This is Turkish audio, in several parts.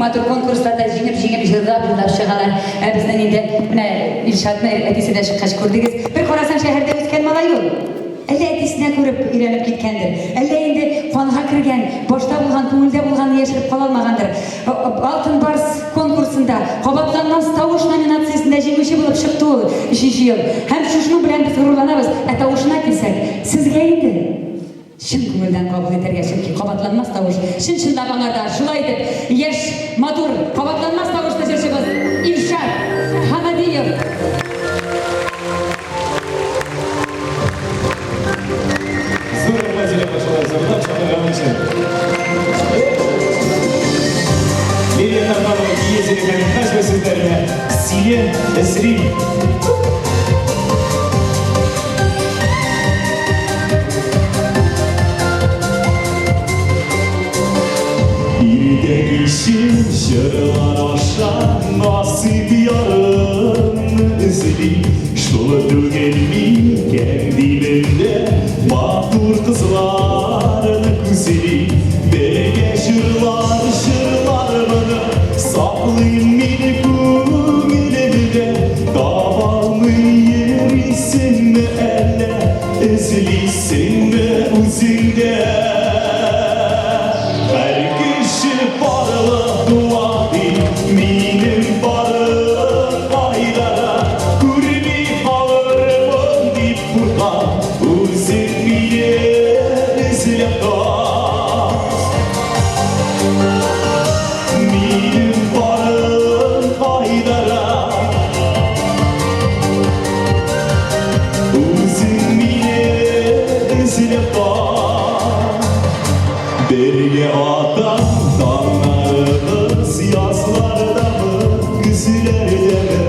матур конкурстарда жеңіп жылдап шығалар. Біздің енді Илшаттың әтесі де шыққаш көрдіңіз. Bir қарасаң шәһәрде өскен малай ол. Әлі әтесіне көріп үйреніп кеткендір. Әлі енді қуанға кірген, бошта болған, көңілде болған ешіріп қала алмағандыр. Алтын барс конкурсында қабатланмас тауыш номинациясында жеңуші болып шықты ол 3-ші ел. Һәм шушының білән біз ғұрырланабыз. Тауышына келсек, сізге енді шын көңілден қабыл етерге, чөнки қабатланмас тауыш. Шын-шындап аңарда шулай етіп, еш, матур, қабатланмас тауышта жүршіміз Илшат Хамадиев. Лилия Тарнавова ездили комментарий сіздеріне Силен Эсрим. Bir işin şarılar aşağı nasip yarın üzülü şolu gelmeyken dilimde mahtur kızların güzeli Bege şırlar bana saklayın beni kumilerde Davamı yerisin mi elle ezlisin mi uzinde Her kişi parla duadi minim parla faydara Kurbi ağırmın dip burada uzun bile izlekaz Minim parla faydara uzun bile izlekaz Berge adam dağlarımız yazlarda mı güzülerde mi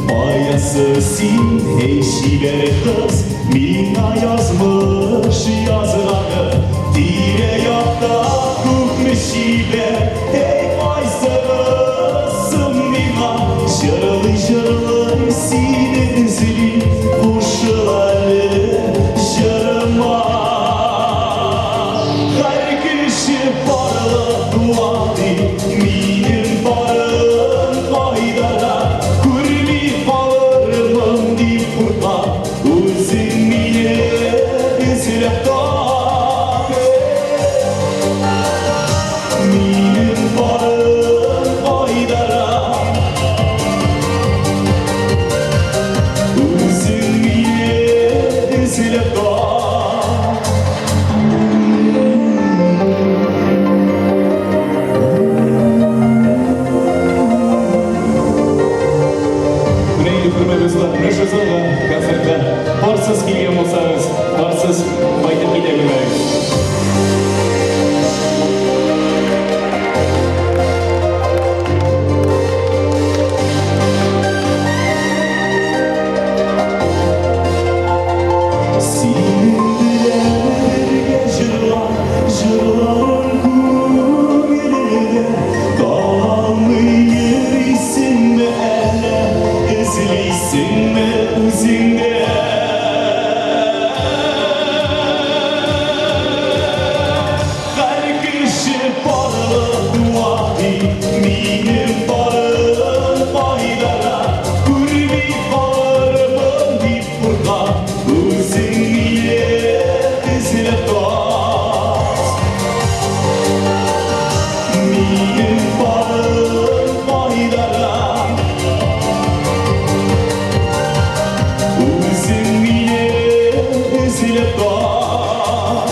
Mayası sin eşiler kız Mina yazmış yazılanı Dire yapta kukmuş ile Hey maysarısın Mina Şırılı şırılı sinin zili Kuşları şırıma Her kişi parla duadi minim parın faydara Kurbi bağırmın dip burada uzun mine izlep minim parın faydara uzun mine izlep Нышызылға концертті барсыз келген болсаңыз, барсыз байтып кете білмеңіз. Senin dilerge jırların kumilerde Dağlanlı yerisin mi elle ezlisin mi uzinde Her kişi parla duadi minim parın faydara Kurbi bağırmın dip burada uzun bile izlep doğaz Minim parın faydara uzun bile izlep doğaz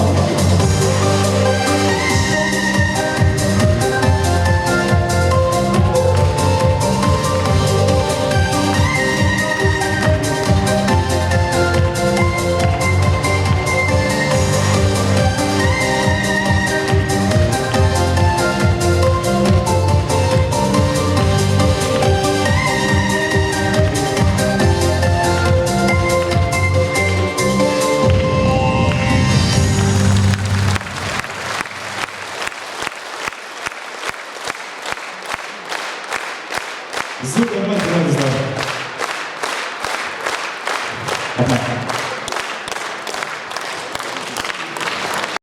Zıdırma